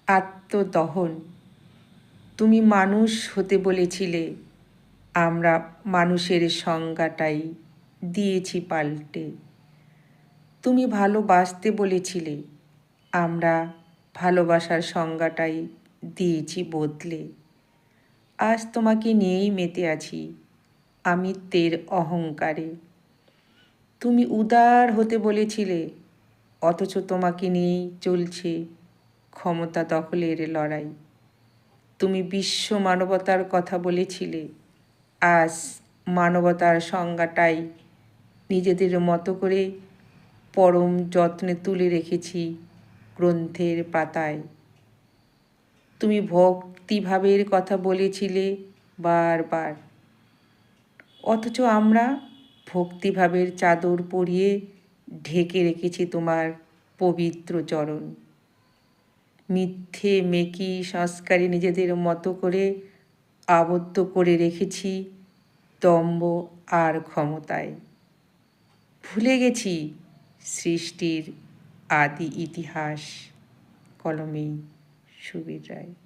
আত্মদহন। তুমি মানুষ হতে বলেছিলে, আমরা মানুষের সংজ্ঞাটাই দিয়েছি পাল্টে। তুমি ভালোবাসতে বলেছিলে, আমরা ভালোবাসার সংজ্ঞাটাই দিয়েছি বদলে। আজ তোমাকে নিয়েই মেতে আছি আমিত্বের অহংকারে। তুমি উদার হতে বলেছিলে, অথচ তোমাকে নিয়েই চলছে ক্ষমতা দখলের লড়াই। তুমি বিশ্ব মানবতার কথা বলেছিলে, আজ মানবতার সংজ্ঞাটাই নিজেদের মতো করে পরম যত্নে তুলে রেখেছি গ্রন্থের পাতায়। তুমি ভক্তিভাবের কথা বলেছিলে বারবার, অথচ আমরা ভক্তিভাবের চাদর পরিয়ে ঢেকে রেখেছি তোমার পবিত্র চরণ। মিথ্যে মেকি সংস্কারে নিজেদের মতো করে আবদ্ধ করে রেখেছি দম্ভ আর ক্ষমতায়। ভুলে গেছি সৃষ্টির আদি ইতিহাস। কলমে সুবীর রায়।